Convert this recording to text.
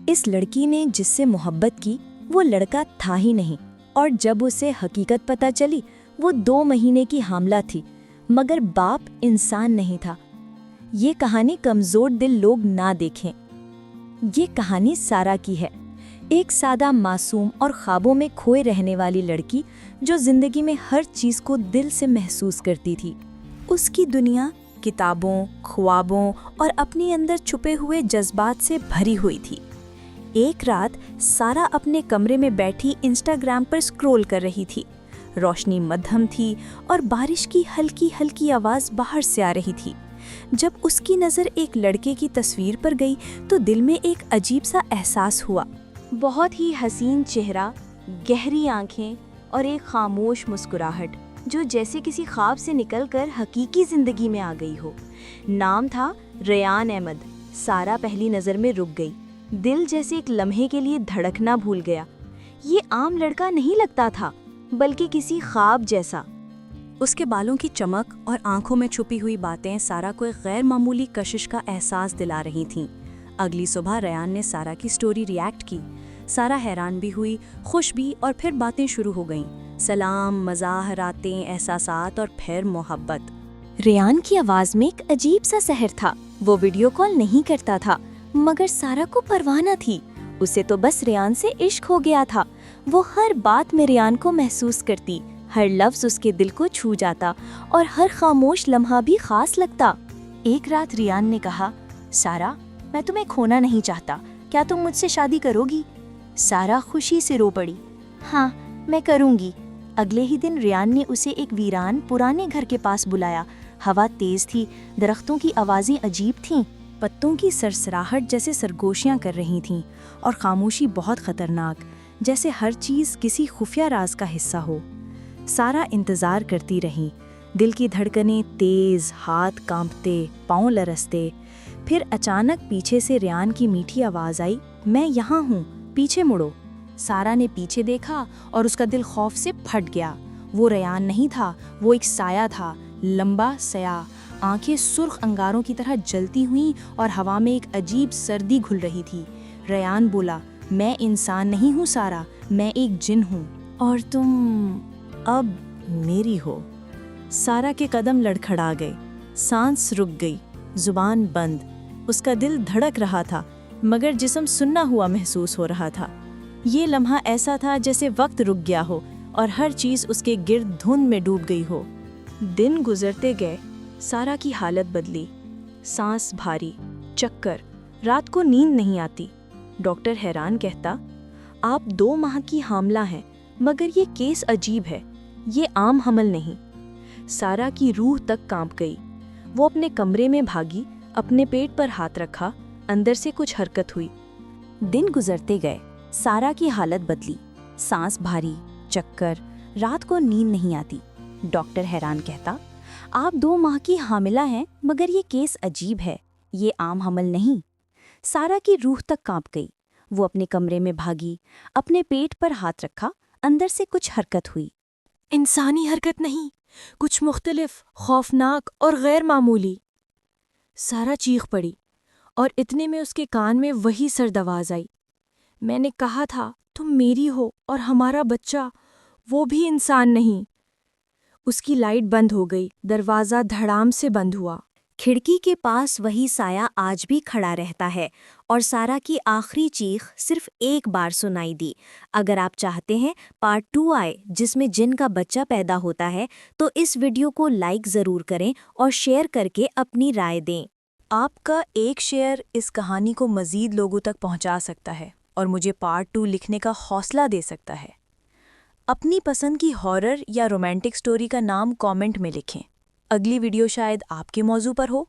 اس لڑکی نے جس سے محبت کی وہ لڑکا تھا ہی نہیں، اور جب اسے حقیقت پتہ چلی وہ 2 مہینے کی حاملہ تھی، مگر باپ انسان نہیں تھا۔ یہ کہانی کمزور دل لوگ نہ دیکھیں۔ یہ کہانی سارا کی ہے، ایک سادہ معصوم اور خوابوں میں کھوئے رہنے والی لڑکی جو زندگی میں ہر چیز کو دل سے محسوس کرتی تھی۔ اس کی دنیا کتابوں، خوابوں اور اپنے اندر چھپے ہوئے جذبات سے بھری ہوئی تھی۔ ایک رات سارا اپنے کمرے میں بیٹھی انسٹاگرام پر سکرول کر رہی تھی۔ روشنی مدھم تھی اور بارش کی ہلکی ہلکی آواز باہر سے آ رہی تھی۔ جب اس کی نظر ایک لڑکے کی تصویر پر گئی تو دل میں ایک عجیب سا احساس ہوا۔ بہت ہی حسین چہرہ، گہری آنکھیں اور ایک خاموش مسکراہٹ جو جیسے کسی خواب سے نکل کر حقیقی زندگی میں آ گئی ہو۔ نام تھا ریان احمد۔ سارا پہلی نظر میں رک گئی، دل جیسے ایک لمحے کے لیے دھڑکنا بھول گیا۔ یہ عام لڑکا نہیں لگتا تھا، بلکہ کسی خواب جیسا۔ اس کے بالوں کی چمک اور آنکھوں میں چھپی ہوئی باتیں سارا کو ایک غیر معمولی کشش کا احساس دلا رہی تھیں۔ اگلی صبح ریان نے سارا کی سٹوری ریاکٹ کی۔ سارا حیران بھی ہوئی، خوش بھی، اور پھر باتیں شروع ہو گئیں۔ سلام، مزاح، راتیں، احساسات اور پھر محبت۔ ریان کی آواز میں ایک عجیب سا سحر تھا۔ وہ ویڈیو کال نہیں کرتا تھا، مگر سارا کو پرواہ نہ تھی۔ اسے تو بس ریان سے عشق ہو گیا تھا۔ وہ ہر بات میں ریان کو محسوس کرتی، ہر لفظ اس کے دل کو چھو جاتا اور ہر خاموش لمحہ بھی خاص لگتا۔ ایک رات ریان نے کہا، سارا، میں تمہیں کھونا نہیں چاہتا، کیا تم مجھ سے شادی کرو گی؟ سارا خوشی سے رو پڑی، ہاں میں کروں گی۔ اگلے ہی دن ریان نے اسے ایک ویران پرانے گھر کے پاس بلایا۔ ہوا تیز تھی، درختوں کی آوازیں عجیب تھیں، پتوں کی سرسراہٹ جیسے سرگوشیاں کر رہی تھیں، اور خاموشی بہت خطرناک، جیسے ہر چیز کسی خفیہ راز کا حصہ ہو۔ سارا انتظار کرتی رہی، دل کی دھڑکنیں تیز، ہاتھ کانپتے، پاؤں لرزتے۔ پھر اچانک پیچھے سے ریان کی میٹھی آواز آئی، میں یہاں ہوں، پیچھے مڑو۔ سارا نے پیچھے دیکھا اور اس کا دل خوف سے پھٹ گیا۔ وہ ریان نہیں تھا، وہ ایک سایہ تھا، لمبا سیاہ، آنکھیں سرخ انگاروں کی طرح جلتی ہوئیں اور ہوا میں ایک عجیب سردی گھل رہی تھی۔ ریان بولا، میں انسان نہیں ہوں سارا، میں ایک جن ہوں، اور تم اب میری ہو۔ سارا کے قدم لڑکھڑا گئے، سانس رک گئی، زبان بند۔ اس کا دل دھڑک رہا تھا، مگر جسم سننا ہوا محسوس ہو رہا تھا۔ یہ لمحہ ایسا تھا جیسے وقت رک گیا ہو اور ہر چیز اس کے گرد دھند میں ڈوب گئی ہو۔ دن گزرتے گئے، سارا کی حالت بدلی، سانس بھاری، چکر، رات کو نیند نہیں آتی۔ ڈاکٹر حیران کہتا، آپ 2 ماہ کی حاملہ ہیں، مگر یہ کیس عجیب ہے، یہ عام حمل نہیں۔ سارا کی روح تک کانپ گئی۔ وہ اپنے کمرے میں بھاگی، اپنے پیٹ پر ہاتھ رکھا، اندر سے کچھ حرکت ہوئی۔ دن گزرتے گئے، سارا کی حالت بدلی، سانس بھاری، چکر، رات کو نیند نہیں آتی۔ ڈاکٹر حیران کہتا، آپ 2 ماہ کی حاملہ ہیں، مگر یہ کیس عجیب ہے، یہ عام حمل نہیں۔ سارا کی روح تک کانپ گئی۔ وہ اپنے کمرے میں بھاگی، اپنے پیٹ پر ہاتھ رکھا، اندر سے کچھ حرکت ہوئی۔ انسانی حرکت نہیں، کچھ مختلف، خوفناک اور غیر معمولی۔ سارا چیخ پڑی، اور اتنے میں اس کے کان میں وہی سرد آواز آئی، میں نے کہا تھا تم میری ہو، اور ہمارا بچہ، وہ بھی انسان نہیں۔ اس کی لائٹ بند ہو گئی، دروازہ دھڑام سے بند ہوا۔ کھڑکی کے پاس وہی سایہ آج بھی کھڑا رہتا ہے، اور سارا کی آخری چیخ صرف ایک بار سنائی دی۔ اگر آپ چاہتے ہیں پارٹ 2 آئے جس میں جن کا بچہ پیدا ہوتا ہے، تو اس ویڈیو کو لائک ضرور کریں اور شیئر کر کے اپنی رائے دیں۔ آپ کا ایک شیئر اس کہانی کو مزید لوگوں تک پہنچا سکتا ہے اور مجھے پارٹ 2 لکھنے کا حوصلہ دے سکتا ہے۔ اپنی پسند کی ہارر یا رومانٹک سٹوری کا نام کامنٹ میں لکھیں۔ اگلی ویڈیو شاید آپ کے موضوع پر ہو۔